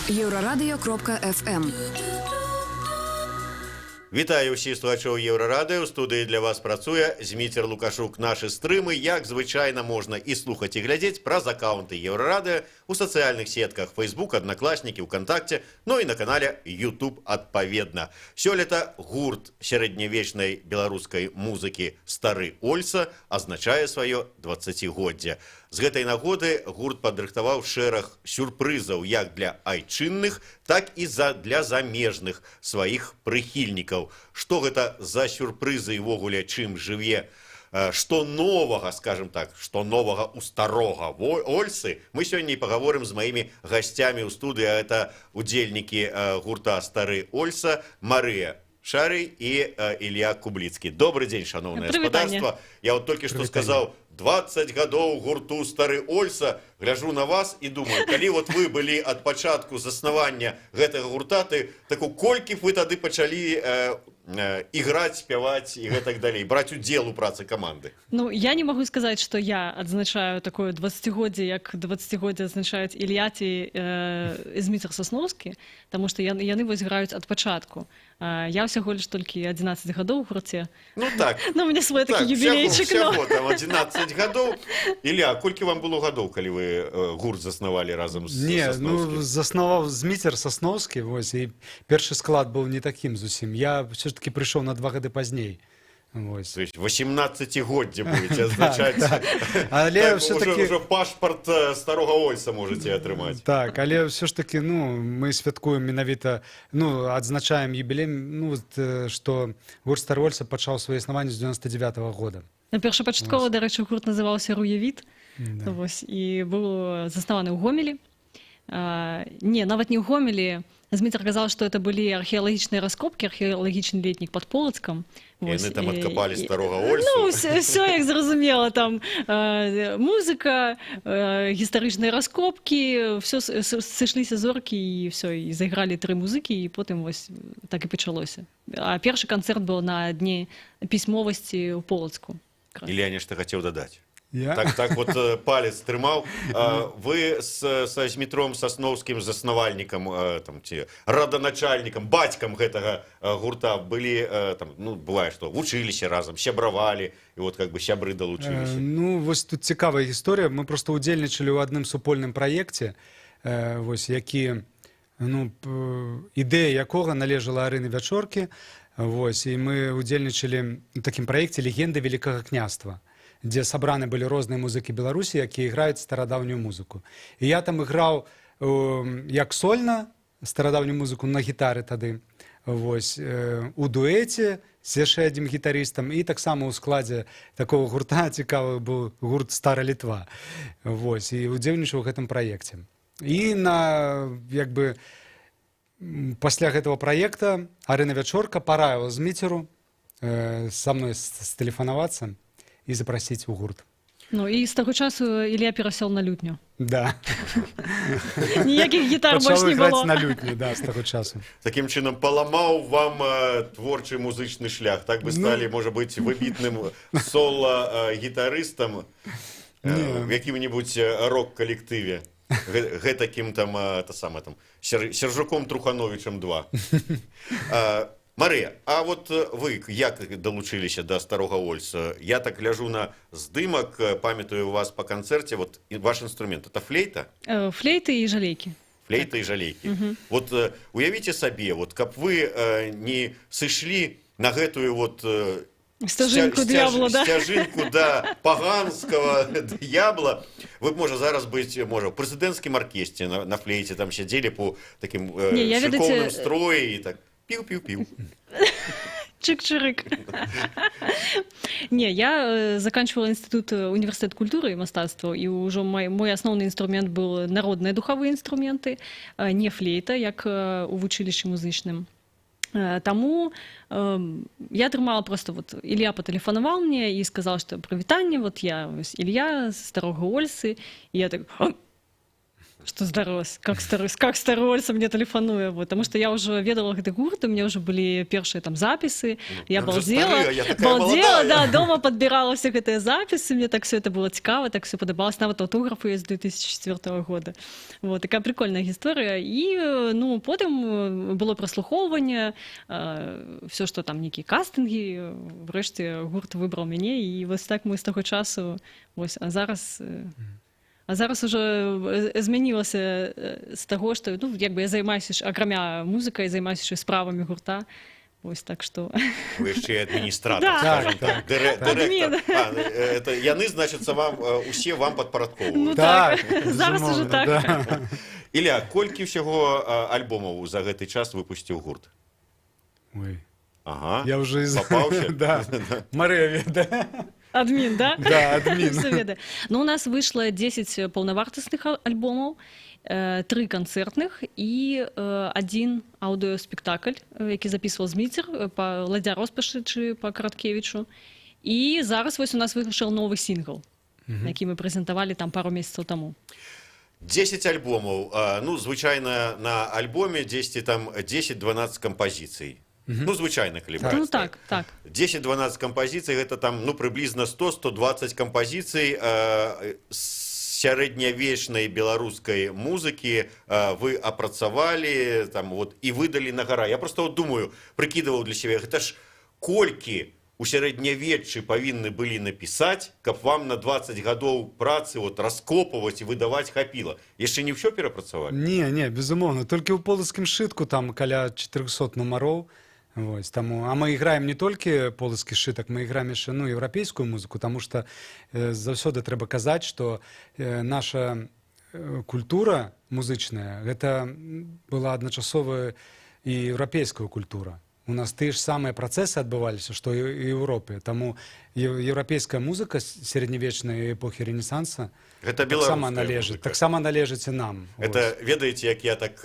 Еврорадио.FM. Вітаю усіх слухачів Єврорадіо. У студії для вас працює Змітер Лукашук. Наші стрими, як звичайно, можна і слухати, і глядіти праз аккаунти Єврорадіо у соціальних сетках Facebook, Одноклассники, ВКонтакте, ну і на каналі YouTube відповідно. Сёлета гурт середньовечної білоруської музики «Стары Ольса» означає своє 20-годдзя. З гэтай нагоды гурт падрыхтаваў шэраг сюрпрызаў як для айчынных, так і для замежных сваіх прыхільнікаў. Што гэта за сюрпрызы і ввогуле чым жыве, што новага, скажем так, што новага у старога Ольсы, мы сёння і пагаворым з маімі гасцямі ў студыі, а это удзельнікі гурта «Стары Ольса» Марыя Шарый і Ілля Кубліцкі. Добрый дзень, шановнае гаспадарства. Я вот толькі што сказаў, 20 гадоў гурту «Стары Ольса», гляжу на вас і думаю, калі вот вы былі ад пачатку заснавання гэтага гурта, колькі б вы тады пачалі іграць, спяваць і гэтак далей, браць удзел у працы каманды? Ну, я не могу сказать, что я адзначаю такое 20-годдзе, як 20-годдзе адзначаюць Ілля ці Змітер Сасноўскі, таму што яны вось граюць ад пачатку. Я ўсяго лишь толькі 11 гадоў у гурце. Ну так. Ну, у меня свой такі юбілейчик. Всяго там 11 гадоў. Ілля, колькі вам было гадоў, калі вы гурт заснавалі разам з Сасноўскім? Не, ну, заснаваў Змітер Сасноўскі, вось, і першы склад быў не такім зусім. Я все-таки прыйшоў на 2 гады пазней. Вось. То есть 18-годдзе будете азначаць. Але все-таки... Уже пашпарт старога Ольса можете атрымаць. Так, але все ж таки, ну, мы святкуем менавіта, ну, адзначаем юбілей, ну, што гурт «Стары Ольса» пачаў сваё існаванне з 99-го года. Першапачаткова, дарэчы, гурт называўся «Руявід», вось, і быў заснаваны ў Гомелі. Не, нават не ў Гомелі. Змітер казал, что это были археологичные раскопки, археологичный летник под Полоцком. И они там откопали старого Ольсу. Ну, все як зразумела, там музыка, гістарычныя раскопки, все сышліся зоркі і все, і заиграли 3 музыкі, і потым вось так і пачалося. А першы канцэрт быў на дні пісьмовасці ў Полоцку. Ілля нешта хацеў дадаць. Я? Так вот палец трымаў. Вы са Змітром Сасноўскім заснавальнікам, раданачальнікам, бацькам гэтага гурта былі, ну, бывае, што вучыліся разам, сябравалі, і вот как бы сябры далучыліся. Ну, вось тут цікавая гісторыя. Мы просто удзельнічалі ў адным супольным праекце, вось, які, ну, ідэя якога належала Арыны Вячоркі, вось, і мы удзельнічалі ў такім праекце «Легенды Великага княства», дзе сабраны былі розныя музыкі Беларусі, якія іграюць старадаўнюю музыку. І я там іграў як сольна старадаўнюю музыку на гітары тады, вось, у дуэце з яшчэ адзім гітарыстам, і таксама ў складзе такого гурта цікавы быў гурт «Стара Літва». Вось, і удзельнічаў у гэтым праекце. І як бы, пасля гэтага праекта Арына Вячорка параіла Зміцеру са мной стэлефанавацца і запрасіць у гурт. Ну, і з таго часу Ілля перасел на лютню. Да. Ніякіх гітар больш не было. Пачаў іграць на лютню, да, з таго часу. Такім чынам паламаў вам творчы музычны шлях. Так бы сталі, можа быць, выбітным соло-гітарыстам в якім-небудзь рок-калектыве. Гэтакім там, Сержуком Трухановичем 2. Марыя, а вот вы як далучыліся да старога Ольса? Я так гляжу на здымак, памятаю у вас по канцэрце, вот ваш инструмент, это флейта? Флейты і жалейкі. Флейта і жалейкі. Вот уявіце сабе, вот каб вы не сышлі на гэтую вот стяжынку д'ябла, да? Стяжынку, да, паганского д'ябла, вы б, можа, зараз быць, можа, ў прэзідэнцкім аркесце на флейце, там сядзелі по такім шыкоўным строі і так. Піў-піў-піў. Чык-чырык. Не, я заканчивала университет культуры и мастацтва, и уже мой основный инструмент был народные духовые инструменты, не флейта, як у вучылішчы музычным. Таму я атрымала просто, вот Ілля патэлефанаваў мне и сказал, что прывітанне, вот я Ілля з старога Ольсы, и я так... Что здарылася, как старольца мне тэлефануе, вот, потому что я уже ведала гэты гурт, у меня уже былі першыя там запісы, я Ён жа балдзела, стары, а я такая маладая. да, дома подбирала все гэтыя запісы, мне так все это было цікава, так все падабалось, нават аўтографы есть 2004 года. Вот, такая прикольная гісторыя. І, ну, потым было праслухоўванне, все, што там нейкія кастынгі, врэшце гурт выбраў мяне, і вось так мы з таго часу, вось, а зараз уже змянілася з таго, што, ну, як бы я займаюся, акрамя музыкай, займаюся яшчэ справамі гурта. Вось так што... Вы яшчэ і адміністратор, Да. скажем так, дырэктар. Адмін. Это яны, значыцца, усе вам Ну падпарадковваюць. так, безумоўна, зараз уже так. да. Ілля, колькі ўсяго альбомаў за гэты час выпусціў гурт? Ой, Ага. я уже Попаўся? Да, Мария ведае. Адмін, да? Да, адмін. Всё ведае. Ну, у нас выйшла 10 паўнавартасных альбомаў, 3 канцэртных і 1 аўдыёспектакль, які запісваў Зміцер па «Ладдзя роспачы» па Караткевічу. І зараз вось у нас выйшаў новы сінгл, які мы прэзентавалі там пару месяцаў таму. 10 альбомаў. Ну, звычайна на альбоме 10-12 кампазіцый. Ну, звычайна, калі браць. Ну так, так. 10-12 кампазіцый, гэта там, ну, прыблізна 100-120 кампазіцый сярэднявечнай беларускай музыкі вы апрацавалі там, вот, і выдалі на гара. Я просто вот думаю, прыкідываў для сябе, гэта ж колькі у сярэднявеччы павінны былі напісаць, каб вам на 20 гадоў працы вот, раскопываць і выдаваць хапіла. Яшчэ не ўсё перапрацавалі? Не, безумоўна. Толькі ў полацкім шытку там каля 400 нумароў. Вось, таму, а мы іграем не толькі полацкі сшытак, мы іграем яшчэ, ну, еўрапейскую музыку, таму што заўсёды трэба казаць, што наша культура музычная, гэта была адначасова і еўрапейская культура. У нас тыя ж самыя працэсы адбываліся, што і ў Еўропе. Таму еўрапейская музыка сярэднявечнай эпохі Рэнесанса таксама належыць і нам. Это, ведаеце, як я так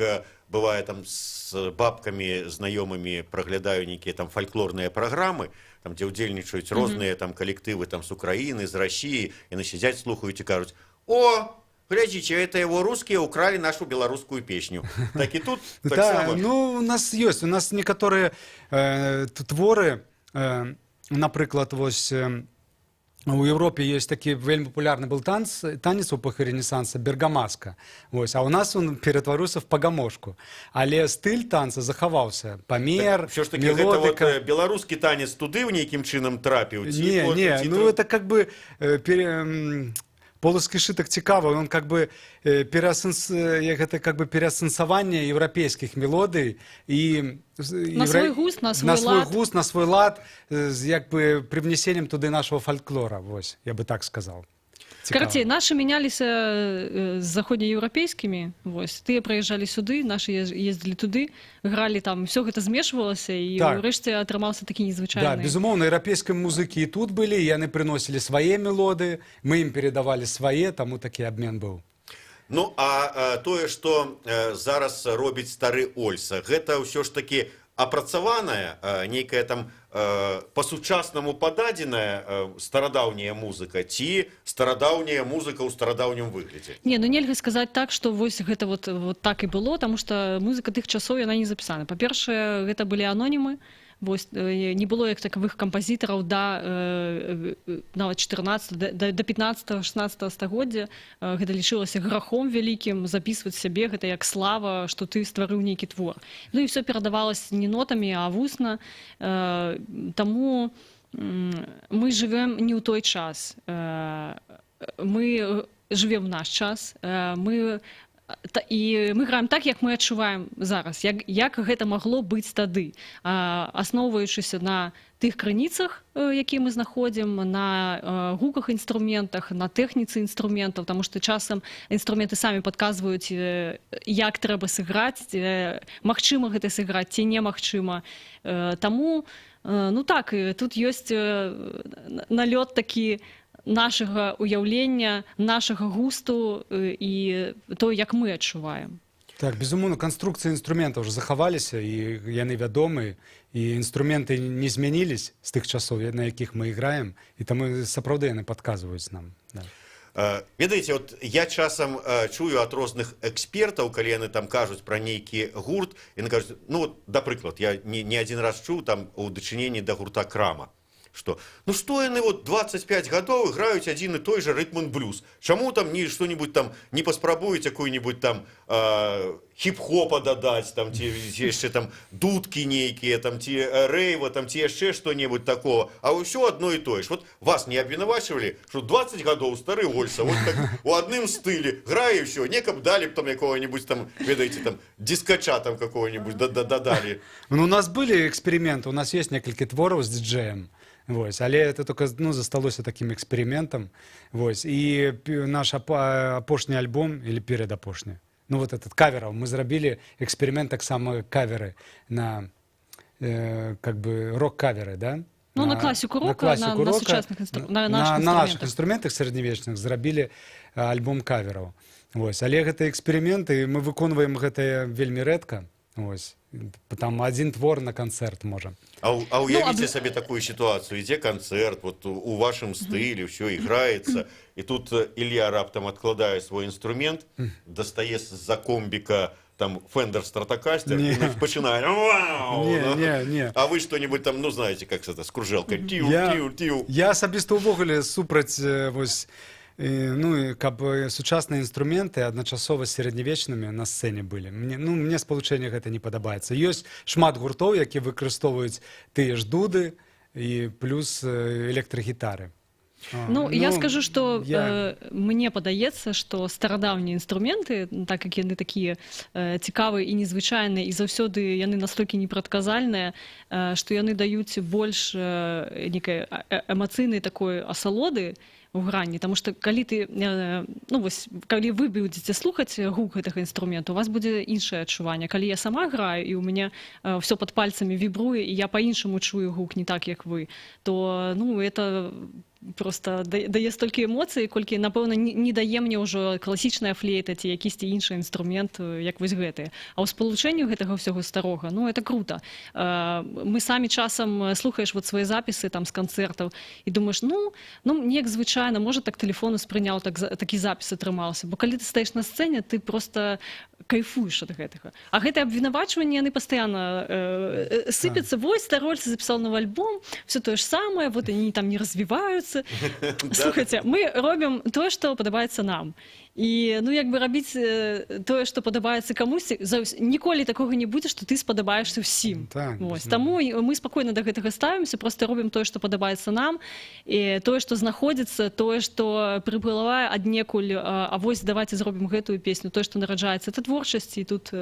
бывае там з бабкамі знаёмымі праглядаю нейкія там фальклорныя праграмы, там дзе ўдзельнічаюць розныя там калектывы там з Украіны, з Расіі, яны сядзяць, слухаюць і кажуць: "О, глядзіце, это его русские украли нашу беларускую песню". Так і тут таксама. Ну, у нас ёсць, у нас некаторыя творы, напрыклад, вось у Еўропе ёсць такі вельмі папулярны был танец у эпохі Ренесанса «Бергамаска». Вось, а у нас он ператварыўся в пагамошку. Але стыль танца захаваўся. Памер, Всё ж таки, мелодыка. гэта вот беларускі танец туды ў нейкім чынам трапіў? Ну это как бы полацкі шытак цікавы, он как бы гэта как бы пераасэнсаванне еўрапейскіх мелодый і На свой густ, на свой лад. на свой лад з як бы привнесеннем туды нашего фольклора, вось, я бы так сказал. Карацей, нашы мяняліся з заходнееўрапейскімі, вось, тыя прыязджалі сюды, нашы ездзілі туды, гралі там, все гэта змешвалася, і Так. ўрэшце атрымаўся такі Да, незвычайны. безумоўна, еўрапейскай музыкі і тут былі, яны прыносілі свае мелоды, мы ім перадавалі свае, таму такі абмен быў. Ну, а тое, што зараз робіць стары Ольса, гэта ўсё ж такі апрацаваная, нейкая там па-сучаснаму пададзеная старадаўняя музыка, ці старадаўняя музыка ў старадаўнім выглядзе? Не, ну нельга сказаць так, што вось гэта вот так і было, таму што музыка тых часоў, яна не запісана. Па-першае, гэта былі анонімы, вось, не было як такавых кампазітараў да нават 14 до 15-16 стагоддзя. Гэта лічылася грахом вялікім запісваць сябе, гэта як слава, што ты стварыў нейкі твор. Ну і все перадавалася не нотамі, а вусна. Таму мы жывем не ў той час. Мы жывем в наш час. І мы граем так, як мы адчуваем зараз, як гэта магло быць тады, асноўваючыся на тых крыніцах, якія мы знаходзім, на гуках інструментах, на тэхніцы інструментаў, таму што часам інструменты самі падказваюць, як трэба сыграць, магчыма гэта сыграць ці немагчыма. Таму, ну так, тут ёсць налёт такі нашага ўяўлення, нашага густу і то, як мы адчуваем. Так, безумоўна, канструкцыі інструментаў ўжо захаваліся, і яны вядомы, і інструменты не змянілись з тых часоў, на якіх мы іграем, і таму сапраўды яны падказваюць нам. Да. Ведаеце, от я часам чую ад розных экспертаў, калі яны там кажуць пра нейкі гурт, яны кажуць, ну, вот, да прыклад, я не один раз чуў там у дачыненні да гурта Крама, что, ну что яны вот 25 гадоў играюць адзін і той же рытм-н-блюз. Чаму там не что-нибудь там не паспрабуюць какую-нибудь там хип-хопа дадаць, там ці яшчэ там дудкі нейкія, там ці рэйва, там ці яшчэ что-нибудь такого, а ўсё одно і тое ж. Вот вас не абвінавачвалі, что 20 гадоў стары Ольса, вот так у адным стылі грае ўсё, не каб далі б там якого-нибудь там, ведаеце, там дискача там какого-нибудь дадалі. Ну, у нас были эксперименты, у нас есть несколько творов с диджеем. Вось, але это только, ну, засталося таким экспериментом. Вось, и наш апошні альбом, или передапошні, ну, вот этот каверов, мы зрабілі эксперимент таксама каверы на, как бы, рок-каверы, да? Ну, на классику рока, на сучасных на наших инструментах средневечных зрабілі альбом каверов. Вось, але гэта эксперименты, мы выконваем гэта вельмі рэдка. Вось. Там один твор на концерт можем. А уявите себе такую ситуацию, идет концерт, вот у вашем стиле все играется, и тут Илья раптом откладает свой инструмент, достает за комбика там Fender Stratocaster и начинает вау! Не. А вы что-нибудь там, ну знаете, как это, с кружелкой, тиу. Я асабіста ўвогуле супраць вось, ну, каб сучасныя інструменты адначасова сярэднявечнымі на сцэне былі. Мне спалучэнне гэта не падабаецца. Ёсць шмат гуртоў, якія выкарыстоўваюць тыя ж дуды і плюс электрагітары. Ну, я скажу, что мне падаецца, что старадаўнія інструменты, так як яны такія цікавыя і незвычайныя, і заўсёды яны настолькі непрадказальныя, што яны даюць больш некай эмацыйнай такой асалоды у грані, тому што калі ты, ну вось, калі вы будзеце слухаць гук гэтага інструменту, у вас будзе іншае адчуванне. Калі я сама граю і у мяне все пад пальцамі вібруе, і я па-іншаму чую гук не так, як вы, то, ну, это просто дае столькі эмоцый, колькі, напэўна, не дае мне ўжо класічная флейта ці якісьці іншы інструмент, як вось гэты. А ў спалучэнні гэтага ўсяго старога, ну, это круто. Мы самі часам слухаеш вот свае запісы там з канцэртаў і думаеш, ну, неяк звычайна, можа, так тэлефон успрыняў, такі запіс атрымаўся. Бо калі ты стаеш на сцэне, ты просто кайфуеш ад гэтага. А гэтыя абвінавачванні, яны пастаянна сыпяцца. Вось, стары Ольса запісаў новы альбом, все тое ж самае, вот они там не развіваюцца. Слухайте, мы робім тое, што падабаецца нам. І, ну, як бы рабіць тое, што падабаецца камусьці, ніколі такога не будзе, што ты спадабаешся ўсім. Таму мы спакойна да гэтага ставімся, проста робім тое, што падабаецца нам, і тое, што знаходзіцца, тое, што прыплывае аднекуль, а вось давайце зробім гэтую песню, тое, што нараджаецца, это творчасць, і тут...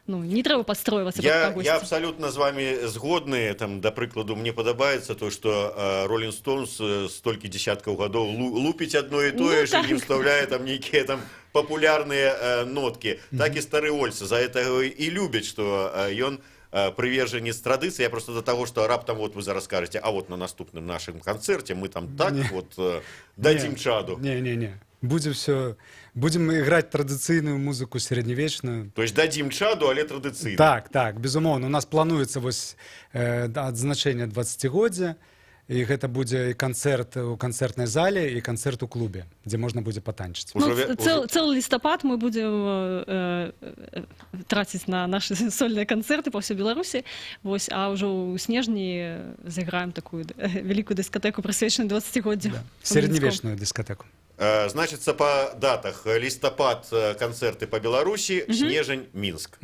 Ну, не трэба падстройвацца пад кагосьці. Я абсолютно з вами згодны. Там, да прыкладу, мне падабаецца то, што Rolling Stones столькі дзесяткаў гадоў лупіць адно і тое ж, і не ўстаўляе там нейкія там папулярныя ноткі. Так і стары Ольса за гэта і любяць, што ён прывержанец традыцыі. Я просто до таго, што раптам вот вы зараз скажаце, а вот на наступным нашым канцэрце мы там так вот дадзім чаду. Не. Будем играть традыцыйную музыку сярэднявечную. То есть дадзім чаду, але традыцыйна. Так, безумоўна. У нас плануецца вось адзначэнне 20-годдзя, і гэта будзе і канцэрт у канцэртнай зале, і канцэрт у клубе, дзе можна будзе патанчыць. Цэлы лістапад мы будзем траціць на нашы сольныя канцэрты па ўсёй Беларусі, вось, а ўжо ў снежні зайграем такую вялікую дыскатэку, прысвечаную 20-годдзю. Сярэднявечную дыскатэку. Значится, по датах: листопад концерты по Беларуси, снежень Минск.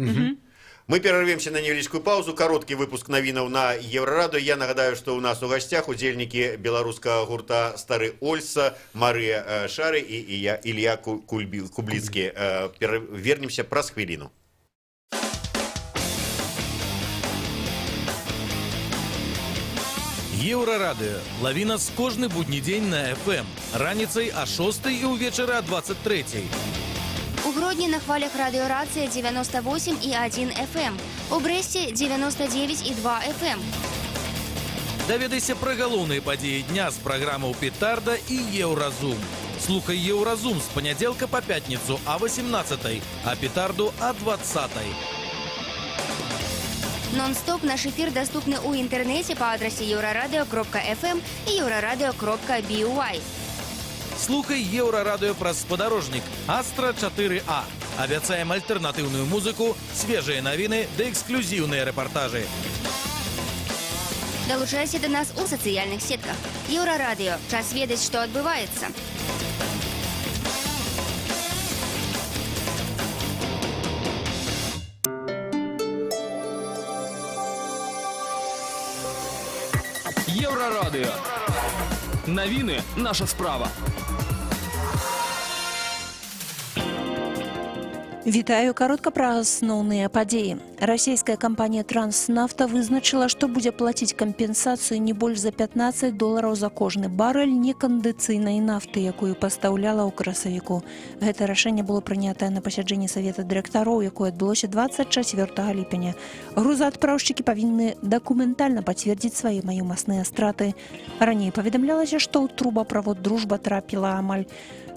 Мы перервемся на невеличкую паузу. Короткий выпуск новинок на Еврорадио. Я нагадаю, что у нас у гостях удзельники белорусского гурта «Стары Ольса» Мария Шары и Илья Кублицкий. Вернемся праз хвилину. Еўрарадыё. Лаві нас кожны будні дзень на FM. Раніцай о 6 і ўвечары о 23. У Гродні на хвалях радыёрацыя 98,1 FM. У Брэсце 99,2 FM. Даведайся пра галоўныя падзеі дня з праграмаў «Петарда» і «Еўразум». Слухай «Еўразум» з панядзелка па пятніцу о 18, а «Петарду» о 20. Нон-стоп наш эфир доступны у интернете по адресе euroradio.fm и euroradio.by. Слухай Еўрарадыё праз спадарожнік Астра 4А. Абяцаем альтэрнатыўную музыку, свежыя навіны ды эксклюзіўныя рэпартажы. Долучайся до нас у социальных сетках. Еврорадио. Час ведать, что отбывается. Еўрарадыё. Навіны – наша справа. Вітаю, каротка пра асноўныя падзеі. Расійская кампанія «Транснафта» вызначыла, што будзе плаціць кампенсацыю не больш за $15 за кожны барэль некандыцыйнай нафты, якую пастаўляла ў красавіку. Гэта рашэнне было прынятае на пасяджэнні Савета дырэктароў, якое адбылося 24 ліпеня. Грузаадпраўшчыкі павінны дакументальна пацвердзіць свае маёмасныя страты. Раней паведамлялася, што ў трубаправод «Дружба» трапіла амаль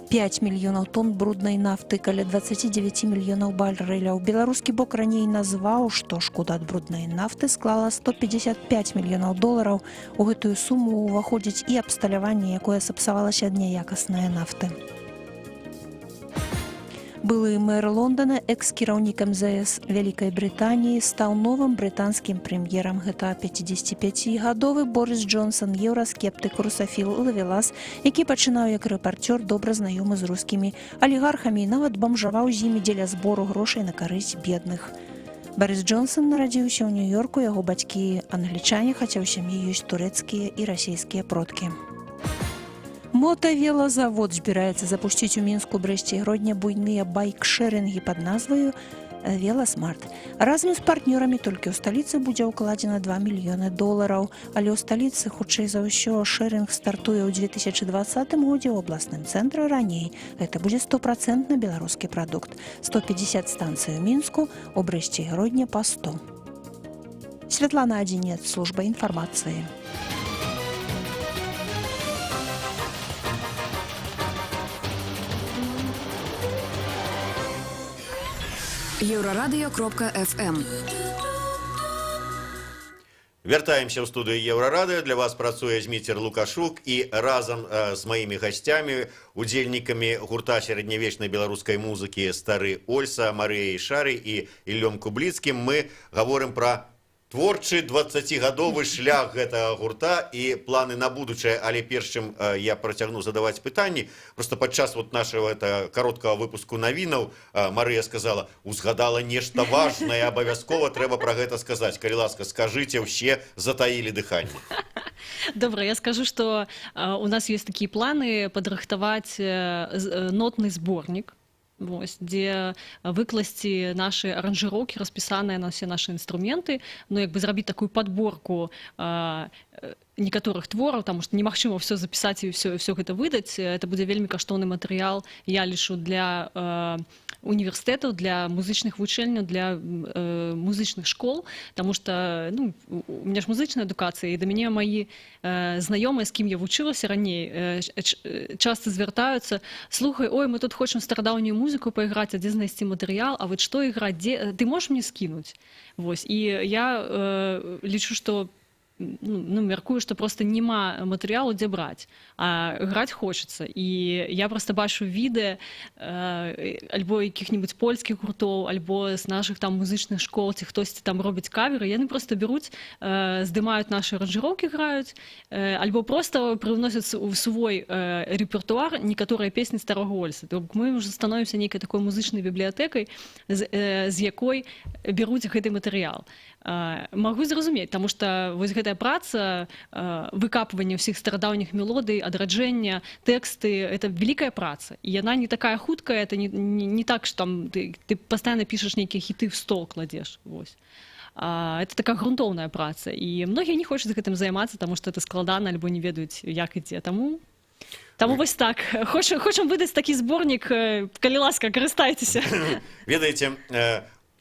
5 мільёнаў тонн бруднай нафты, каля 29 мільёнаў барэляў. Беларускі бок раней назваў, што шкода ад бруднай нафты склала $155 мільёнаў. У гэтую суму ўваходзіць і абсталяванне, якое сапсавалася ад няякаснай нафты. Былы мэр Лондона, экс-кіраўнік МЗС Вялікай Брытаніі, стаў новым брытанскім прэм'ерам. Гэта 55-гадовы Борис Джонсон, еўраскептык, русафіл, лавелас, які пачынаў як рэпарцёр, добра знаёмы з рускімі алігархамі і нават бамжаваў з імі дзеля збору грошай на карысць бедных. Борис Джонсон нарадзіўся ў Нью-Йорку, яго бацькі англічане, хаця ў сям'і ёсць турэцкія і расійскія продкі. Мотавелазавод збіраецца запусціць у Мінску, Брэсце і Гродні буйныя байк-шэрінгі пад назваю «Веласмарт». Разам з партнёрамі толькі ў сталіцы будзе ўкладзена $2 мільёны, але ў сталіцы, хутчэй за ўсё, шэрінг стартуе ў 2020 годзе, ў абласным цэнтры раней. Гэта будзе 100% беларускі прадукт. 150 станцый у Мінску, у Брэсце і Гродні па 100. Святлана Адзінец, служба інфармацыі. Еўрарадыё.фм. Вяртаемся ў студыю Еўрарадыё. Для вас працуе Зміцер Лукашук і разам з маімі гасцямі, удзельнікамі гурта сярэднявечнай беларускай музыкі «Стары Ольса», Марыяй Шарай і Іллём Кубліцкім мы гаворым пра творчы 20-гадовы шлях гэтага гурта і планы на будучае. Але перш чым я працягну задаваць пытанні, просто падчас нашего кароткага выпуску навінаў Марыя сказала, узгадала нешта важнае, абавязкова трэба пра гэта сказаць. Калі ласка, скажыце, ўсе затаілі дыханне. Добра, я скажу, что у нас есть такие планы падрыхтаваць нотный сборник, где выкласці наши аранжировки, распісаныя на все наши инструменты, ну, як бы зрабіць такую подборку некаторых твораў, потому что немагчыма все запісаць і все гэта выдаць. Это будзе вельмі каштоўны матэрыял, я лічу, для універсітэтаў, для музычных вучэльняў, для музычных школ, потому что, ну, у меня ж музычная адукацыя, і да мяне мои знаёмыя, з кім я вучылася раней, часто звяртаюцца: слухай, ой, мы тут хочам старадаўнюю музыку пайграць, а дзе знайсці матэрыял, а вот што іграць, ты можаш мне скінуць? Вось, і я лічу, што мяркую, што просто няма матэрыялу, дзе браць, а граць хочацца. І я просто бачу відэа альбо якіх-небудзь польскіх гуртоў, альбо з нашых там музычных школ, ці хтосьці там робіць каверы, яны просто беруць, здымаюць нашы аранжыроўкі, граюць, альбо просто прывносяць у свой рэпертуар некаторыя песні Старога Ольса. То мы ўжо становімся нейкай такой музычнай бібліятэкай, з якой беруць гэты матэрыял. Магу зразумець, таму што вось гэтая праца, выкапванне ўсіх старадаўніх мелодый, адраджэння, тэксты — это вялікая праца. І яна не такая хуткая, это не так, што там ты пастаянна пішаш нейкія хіты, в стол кладзеш. Вось. Это такая грунтоўная праца. І многія не хочуць гэтым займацца, таму што это складана, альбо не ведаюць, як ідзе. Таму вось так. Хочам выдаць такі зборнік, калі ласка, карыстайцеся. Ведаеце,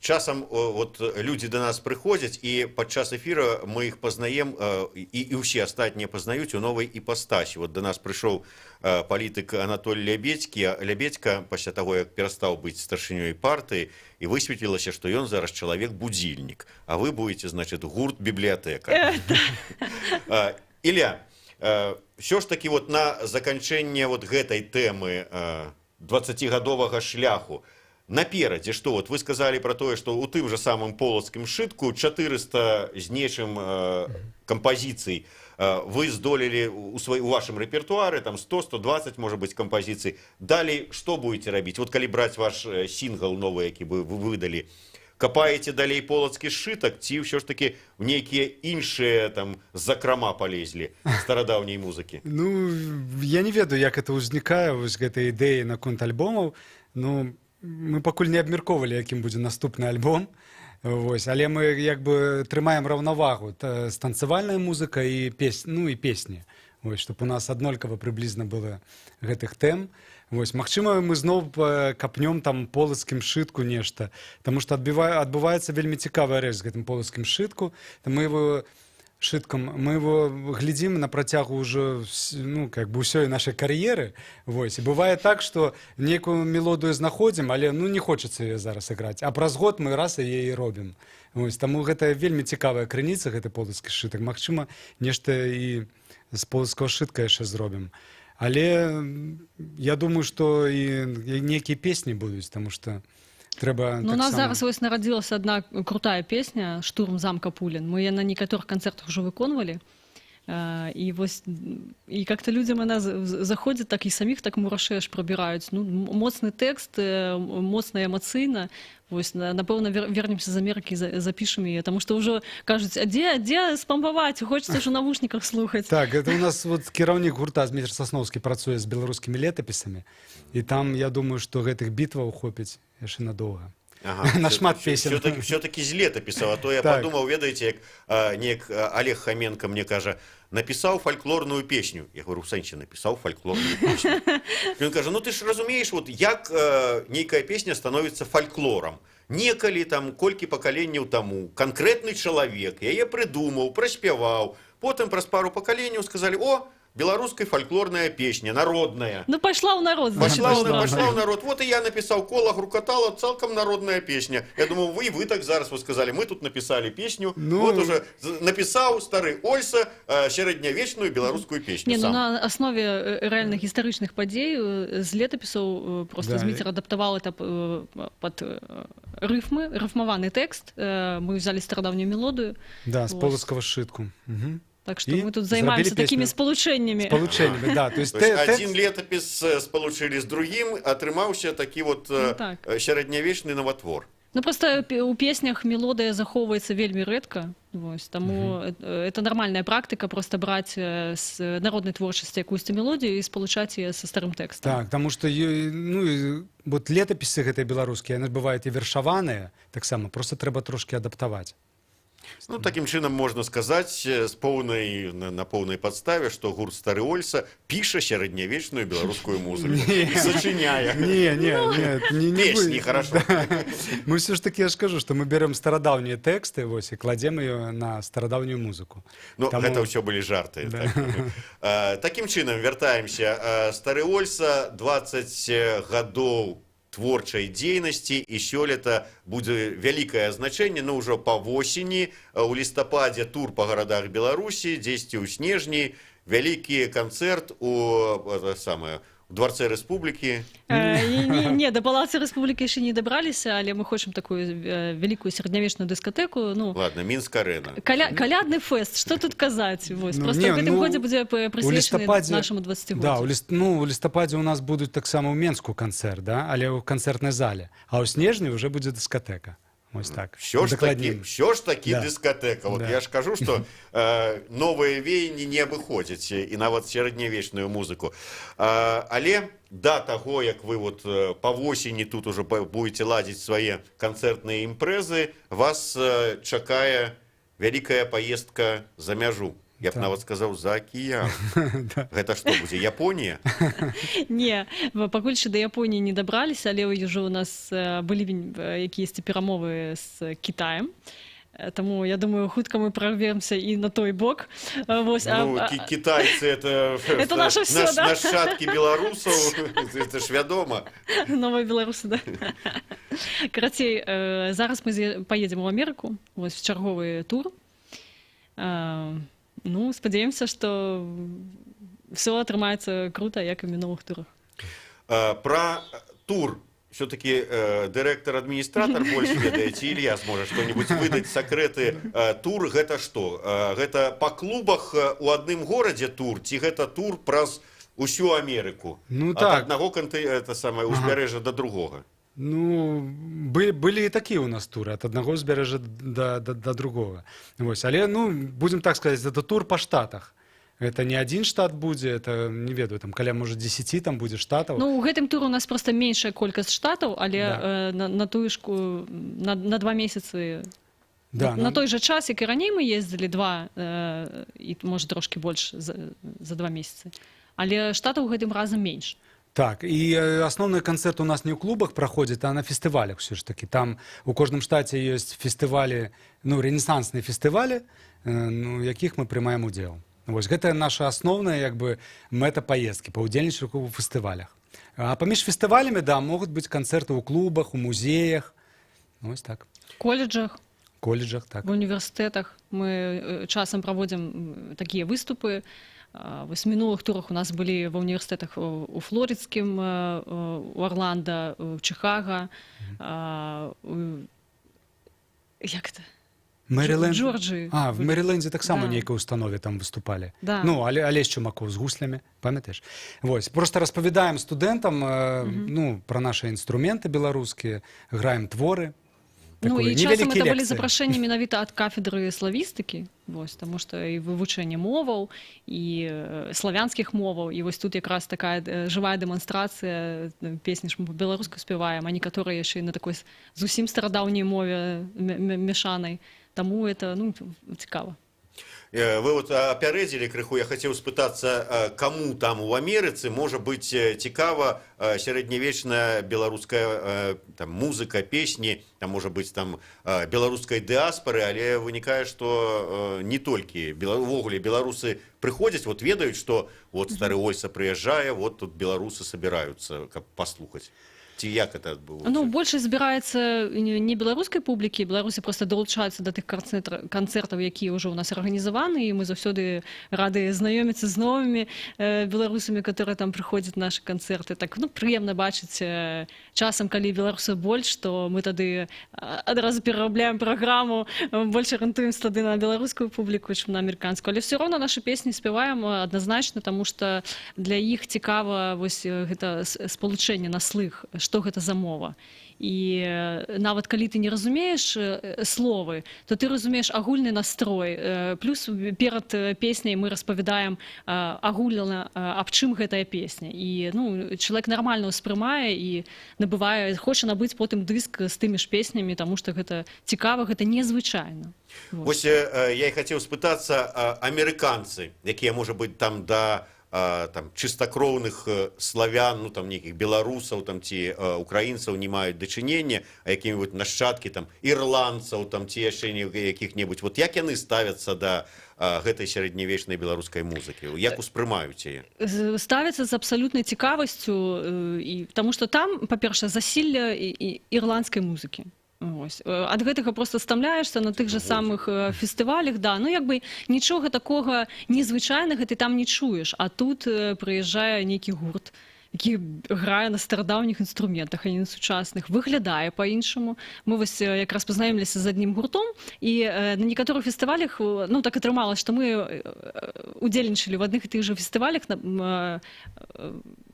часам вот людзі да нас прыходзяць, і падчас эфіра мы іх пазнаем, і ўсе астатнія пазнаюць у новай іпастасі. Вот да нас прыйшоў палітык Анатоль Лябедзька пасля таго, як перастаў быць старшынёй партыі, і высветлілася, што ён зараз чалавек-будзільнік, а вы будете, значит, гурт-бібліятэка. Ілля, Все ж таки вот на заканчэнне вот гэтай тэмы 20гадовага шляху наперадзе, што вот вы сказалі про тое, што у тым же самым полацкім сшытку 400 з нечым кампазіцый вы здолелі у вашым рэпертуары, там 100-120, может быть, кампазіцый. Далей што будете рабіць? Вот калі браць ваш сінгл новы, які вы выдалі, капаеце далей полацкі сшытак, ці ўсё ж таки в нейкія іншыя там закрама полезлі старадаўняй музыкі? Ну, я не ведаю, як это ўзнікае, вось гэтай ідэі наконт альбомаў. Ну, мы пакуль не абмяркоўвалі, якім будзе наступны альбом. Вось, але мы як бы трымаем раўнавагу з танцавальная музыка і песні. Вось, чтоб у нас аднолькава прыблізна было гэтых тэм. Вось, магчыма, мы зноў капнём там полацкім сшытку нешта, таму што адбываецца вельмі цікавая рэч з гэтым полацкім сшытку. Мы его глядзім на працягу ўжо, ну, как бы ўсёй нашай кар'еры. Вось, і бывае так, што нейкую мелодыю знаходзім, але ну не хочацца яе зараз іграць, а праз год мы раз яе і робім. Вось, таму гэта вельмі цікавая крыніца, гэты полацкі сшытак. Магчыма, нешта і з полацкага сшытка яшчэ зробім. Але я думаю, што і нейкія песні будуць, таму што трэба... Ну, у нас зараз вось нарадзілася одна крутая песня «Штурм замка Пулін». Мы на некаторых канцэртах ужо выконвалі. І как-то людзям она заходзіць, так і саміх так мурашэш прабіраюць. Ну, моцны тэкст, моцна эмацыйна. Вось, напэўна, вернемся з Амерыкі, запішам яе, таму што ўжо кажуць, а дзе спампаваць, хочацца ж у навушніках слухаць. Так, это у нас вот кіраўнік гурта Зміцер Сасноўскі працуе з беларускімі летапісамі, і там, я думаю, што гэтых бітваў хопіць яшчэ надоўга. Ага, на шмат песен. Все-таки з летапісаў, а то я подумаў, ведаеце, як Олег Хоменко мне кажа, написал фольклорную песню. Я говорю, сэнсе, написал фольклорную песню. И он кажа, ну ты ж разумеешь, вот як нейкая песня становится фольклором. Некалі там, колькі пакаленняў таму, конкретный чалавек, яе придумаў, праспяваў, потым праз пару пакаленняў сказали, о, белорусская фольклорная песня, народная. Ну, пошла в народ. Пошла в народ. Вот и я написал «Кола грукотала», целком народная песня. Я думаю, вы так зараз вы сказали, мы тут написали песню. Ну... Вот уже написал старый Ольса сярэднявечную белорусскую песню. Не, ну, на основе реальных историчных подей з летописаў просто Зміцер адаптовал это под рифмы, рифмованный текст. Мы взяли стародавнюю мелодию. Да, с полацкага сшытку. Угу. Так что мы тут занимаемся такими сполучениями. Сполучениями, да. То есть один летопис сполучили с другим, атрымаўся такі вот сярэднявечны новотвор. Ну просто у песнях мелодия захоўваецца вельмі рэдка. Вось, таму это нормальная практика, просто брать с народной творчасці якуюсь мелодию и сполучать ее со старым текстом. Так, потому что ну, вот летописы гэтай беларускія, яны бываюць і вершаваныя, таксама, просто трэба трошки адаптаваць. Ну, таким чынам можна сказаць на поўнай падставе, што гурт Стары Ольса піша сярэднявечную беларускую музыку і сачыняе. Не песні, хорошо. Мы все ж таки, я ж кажу, што мы берем старадаўнія тэксты, вось, і кладзем ее на старадаўнюю музыку. Ну, гэта ўсё былі жарты. Такім чынам вяртаемся. Стары Ольса, 20 гадоў творчай дзейнасці, і сёлета будзе вялікае значэнне, но ўжо па восені, у лістападзе тур па гарадах Беларусі, дзесьці ў снежні, вялікі канцэрт у Дворце Рэспублікі. Не, до Палаца Рэспублікі яшчэ не дабраліся, але мы хочам такую вялікую сярэднявечную дыскатэку. Ладно, Мінск-арэна. Калядны фэст, што тут казаць? Просто ў гэтым годзе будзе прысвечаны нашаму 20-годдзю. Да, у лістападзе у нас будуць таксама ў Менску канцэрт, да, але ў канцэртнай зале. А ў снежні ўжо будзе дыскатэка. Ось так. Все ж таки дискотека. Вот я ж кажу, что новые веяния не обыходзяць і нават сярэднявечную музыку. Але да таго, як вы вот по восені тут уже будете ладзіць свае канцэртныя імпрэзы, вас чакае вялікая поездка за мяжу. Я б нават сказаў, за акіян. Гэта што будзе, Японія? Не, пакуль ще да Японіі не дабраліся, але ўжо у нас былі якіясьці перамовы з Кітаем. Таму, я думаю, хутка мы прорвемся і на той бок. Ну, китайцы — это нашчадкі беларусаў, это ж вядома. Новыя беларусы, да. Карацей, зараз мы поедем у Амерыку, вось, в чарговы тур. Ну, спадзяёмся, што все атрымаецца круто, як і ў мінулых турах. Про тур все-таки директор-администратор больше ведаете, Илья сможет что-нибудь выдать, секреты. Тур гэта что? Гэта по клубах у одном городе тур, ці гэта тур праз усю Америку? Ну, от так. одного это самое узбережжа до другого? Ну, были и такие у нас туры, от одного узбережжа до другого. Вось. Але, ну, будем так сказать, это тур по штатах. Это не один штат будзе, это, не ведаю, там, каля, может, 10 там будзе штатаў. Ну, у гэтым туру у нас просто меншая колькасць штатаў, але Да. на тую шку, на 2 месяцы, Да, на ну, той же час, як і раней мы ездзілі 2, і, можа, трошки больш за 2 месяцы. Але штатаў гэтым разам менш. Так, и основной концерт у нас не в клубах проходит, а на фестивалях все ж таки. Там у кожном штате есть фестивали, ну, ренессансные фестивали, ну, якіх мы прымаем удзел. Вось, гэта наша асноўная, як бы, мэта поездки, паўдзельнічаць у фестывалях. А паміж фестывалямі, да, могуць быць канцэрты ў клубах, у музеях. Вось так. Колледжах, Колледжах, так. в універсітетах мы часам праводзім такія выступы. Вось мінулых турах у нас былі ва універсітетах у Флоридскім, у Орландо, у Чикаго, як это? Мэріленд... Джорджии. А, в Мэрілендзе таксама Да. нейкай установе там выступалі. Да. Ну, Алесь Чумакоў з гуслямі, памятаеш? Вось, просто распавядаем студэнтам, ну, пра нашы інструменты беларускія, граем творы. Ну, Такое, і часам невялікія это былі лекцыі. запрашэнні менавіта ад кафедры славістыкі, вось, таму што і вывучэнне моваў, і славянскіх моваў, і вось тут якраз такая жывая дэманстрацыя, песні ж мы па-беларуску спяваем, а некаторыя яшчэ і на такой зусім старадаўняй мове мяшанай. Таму это, ну, цікава. Вы вот апярэдзілі крыху, я хотел спытацца, кому там у Амерыцы можа быць цікава сярэднявечная беларуская там музыка, песні, там можа быць там беларускай дыаспары, але вынікае, што не толькі увогуле беларусы прыходзяць, вот ведаюць, што вот стары Ольса прыязджае, вот тут беларусы собираются, каб паслухаць. Ці як это адбываецца? Ну, большасць збіраецца не беларускай публікі, беларусы просто далучаюцца да тых канцэртаў, якія ўжо ў нас арганізаваны, і мы заўсёды рады знаёміцца з новымі беларусамі, которые там прыходзяць нашы канцэрты. Так, ну, прыемна бачыць часам, калі беларусы больш, то мы тады адразу перарабляем праграму, больш арыентуемся тады на беларускую публіку, чым на амерыканскую. Але все роўна нашы песні спяваем адназначна, таму што для іх цікава вось гэта спалучэнне на слых, што гэта за мова. І нават калі ты не разумееш словы, то ты разумееш агульны настрой. Плюс перад песняй мы распавядаем агульна, аб чым гэтая песня. І, ну, чалавек нармальна ўспрымае і набывае, хоча набыць потым дыск з тымі ж песнямі, таму што гэта цікава, гэта незвычайна. Вось я і хацеў спытацца, амерыканцы, якія, можа быць, там да там чыстакроўных славян, ну там нейкіх беларусаў там ці украінцаў не маюць дачынення, а якімі-небудзь нашчадкі там ірландцаў там ці яшчэ якіх-небудзь, вот як яны ставяцца да гэтай сярэднявечнай беларускай музыкі, як успрымаюць яе? Ставяцца з абсалютнай цікавасцю, таму што там, па-першае, засілля ірландскай музыкі. Ось. Ад гэтага просто стамляешься на тых же самых фестывалях, да. Ну, як бы нічога такога незвычайнага ты там не чуеш, а тут прыязджае нейкі гурт, які грае на старадаўніх інструментах, а не на сучасных, выглядае па-іншаму. Мы вось якраз пазнаёміліся з аднім гуртом, і на некаторых фестывалях, ну, так атрымалася, што мы удзельнічалі в адных і тых же фестывалях,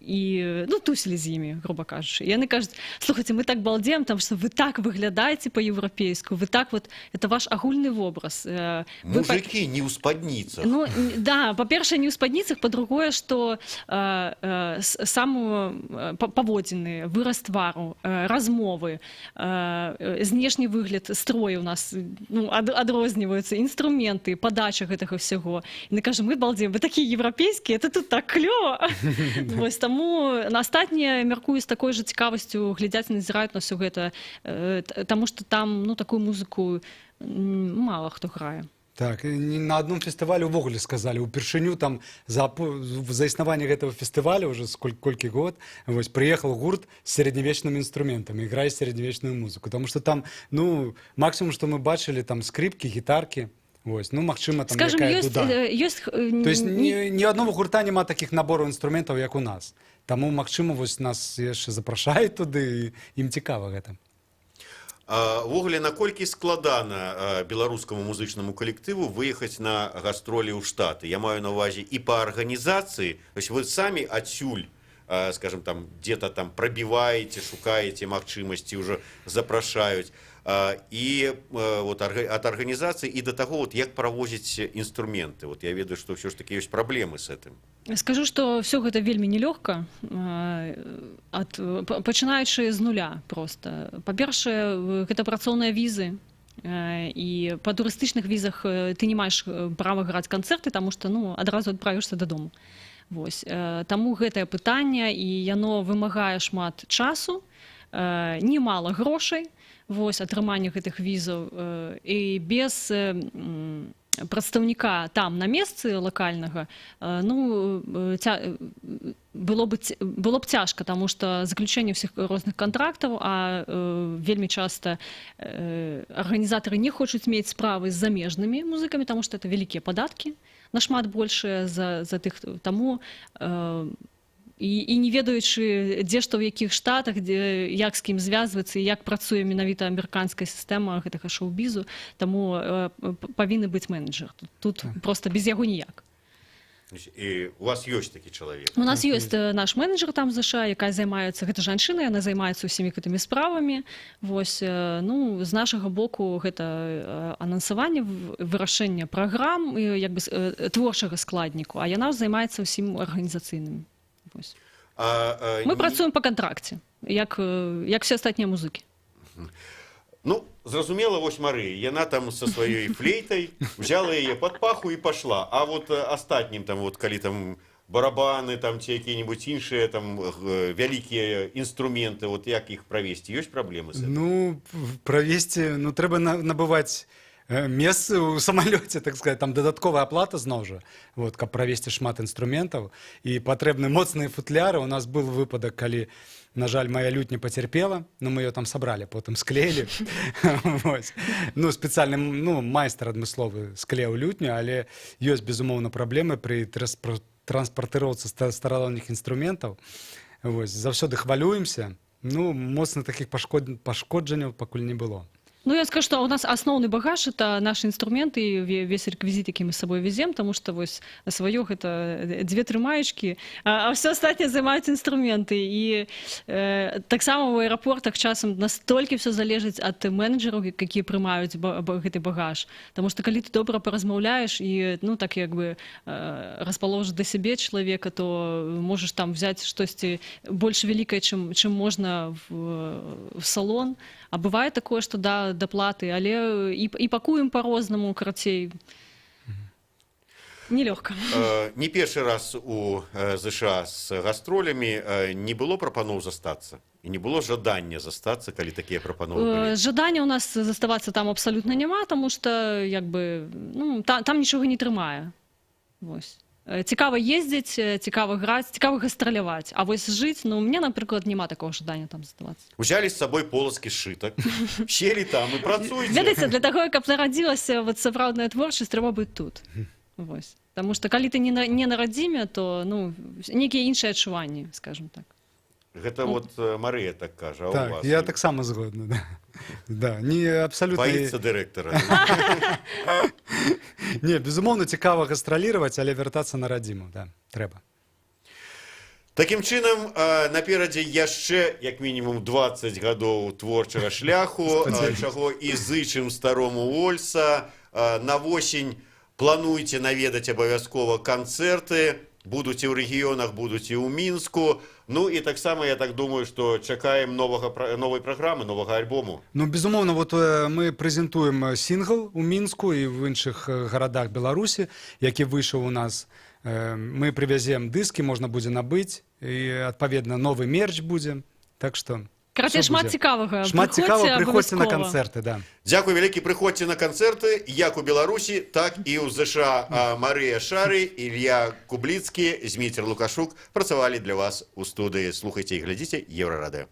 і, ну, тусілі з імі, грубо кажучы. І яны кажуць: слухайте, мы так балдзеем, там, што вы так выглядаеце па-еўрапейску, вы так вот, это ваш агульны вобраз. Мужики не ў спадніцах. Ну, да, па-першае, не ў спадніцах, па-другое, што паводзіны, выраз твару, размовы, знешні выгляд строю у нас, ну, адрозніваюцца, інструменты, падача гэтага ўсяго. І мы кажам: мы балдзеем, вы такія еўрапейскія, это тут так клёва. Вось, таму на астатнія, мяркую, з такой жа цікавасцю глядзяць і назіраюць на ўсё гэта, таму што там, ну, такую музыку мала хто грае. Так, на одном фестывале увогуле сказали, упершыню там за існаванне гэтага фестываля уже колькі год, вось, прыехаў гурт з сярэднявечнымі інструментамі, іграе сярэднявечную музыку, потому что там, ну, максимум, што мы бачылі, там скрипки, гітаркі, Вось. Ну, магчыма, там Скажем, якая ёсць, дуда. ёсць То есть ні адного гурта няма такіх набораў інструментаў, як у нас. Таму, магчыма, вось нас яшчэ запрашаюць туды, і ім цікава гэта. Увогуле, наколькі складана беларускаму музычнаму калектыву выехаць на гастролі ў Штаты? Я маю на ўвазе і па арганізацыі, вы самі адсюль, скажем, там, где-то там пробиваете, шукаете магчымасці, уже запрашаюць. І вот, ад арганізацыі і да таго, вот, як правозіць інструменты. Вот, я ведаю, што ўсё ж такі ёсць праблемы з гэтым. Скажу, што все гэта вельмі нелёгка, пачынаючы з нуля просто. Па-першае, гэта працоўныя візы, і па турыстычных візах ты не маеш права граць канцэрты, таму што ну, адразу адправішся дадому. Вось. Таму гэтае пытанне, і яно вымагае шмат часу, немало грошай, вось, атрымання гэтых візаў, і без прадстаўніка там на месцы лакальнага, ну, было б цяжка, таму што заключэнне ўсіх розных кантрактаў, а вельмі часта арганізатары не хочуць мець справы з замежнымі музыкамі, таму што это вялікія падаткі, нашмат большыя за тых, таму і не ведаючы, дзе што ў якіх штатах, як з кім звязвацца і як працуе менавіта амерыканская сістэма гэтага шоу-бізу, таму павінны быць менеджер. Тут проста без яго ніяк. І у вас ёсць такі чалавек? У нас ёсць наш менеджер там ЗША, якая займаецца, гэта жанчына, яна займаецца ўсімі гэтымі справамі. Вось, ну, з нашага боку гэта анансаванне, вырашэнне праграм, як бы творчага складніку, а яна займаецца ўсім арганізацыйным. Мы працуем по контракце, як все астатнія музыкі. Ну, зразумела, вось Марыя, яна там со сваёй флейтай взяла яе пад паху і пашла. А вот астатнім, там, вот, калі там барабаны, там, ці якія-небудзь іншыя там вялікія інструменты, вот, як іх правесці? Ёсць праблемы з гэтым? Ну, правесці, ну, трэба набываць месцы ў самалёце, так сказать, там дадатковая аплата зноў жа, вот, каб правесці шмат інструментаў, і патрэбны моцныя футляры. У нас был выпадак, калі, на жаль, моя лютня пацярпела, но мы ее там сабралі, потым склеілі. Ну, спецыяльны, ну, майстар адмысловы склеіў лютню, але ёсць, безумоўна, праблемы пры транспартыроўцы старадаўніх інструментаў. Заўсёды хвалюемся. Ну, моцна такіх пашкоджанняў пакуль не было. Ну, я скажу, что у нас основный багаж — это наши инструменты и весь реквизит, який мы с собой везем, потому что вось свое это 2-3 маечки, а все остальное займают инструменты. И так само в аэропортах часом настолько все залежит от менеджеров, які приймають гэты багаж. Потому что когда ты добро поразмовляешь и, ну, так как бы расположишь до себе человека, то можешь там взять что-то больше великое, чем можно в салон. А бывает такое, что да, доплаты, але і пакуем по-рознаму, карацей. Нелёгка. Не першы раз у ЗША з гастролямі не было прапаноў застацца? І не было жадання застацца, калі такія прапановы былі? Жадання у нас заставацца там абсалютна няма, таму што, як бы, ну, там нічога не трымае. Вось. Цікава ездзіць, цікава граць, цікава гастраляваць. А вось жыць, ну, мне, напрыклад, няма такого жадання там заставацца. Узялі з сабой полацкі сшытак, сели там і працуйце. Ведаеце, для таго, каб нарадзілася вот сапраўдная творчасць, трэба быць тут. Вось. Таму што калі ты не на радзіме, то, ну, нейкія іншыя адчуванні, скажем так. Гэта вот Марыя так кажа, а у Так, вас? я таксама згодна, да. Да, не абсолютно... Боится дырэктара. Не, безумоўна, цікава гастралировать, але вяртацца на радзіму, да, трэба. Такім чынам, наперадзе яшчэ, як мінімум, 20 гадоў творчага шляху, чаго і зычым старому Вольса. На восень плануйце наведаць абавязкова канцэрты, будуць і ў рэгіёнах, будуць і ў Мінску. Ну і таксама, я так думаю, што чакаем новай праграмы, новага альбому. Ну, безумоўна, вот мы прэзентуем сінгл у Мінску і в іншых гарадах Беларусі, які выйшаў у нас. Мы прывязем дыскі, можна будзе набыць, і, адпаведна, новы мерч будзе. Так што... Карацей, шмат цікавага. Шмат цікава, прыходзьце на канцэрты, да. Дзякуй вялікі, прыходзьце на канцэрты, як у Беларусі, так і ў ЗША. Марыя Шары, Ілья Кубліцкі, Зміцер Лукашук працавалі для вас у студыі. Слухайце і глядзіце Еўрарадыё.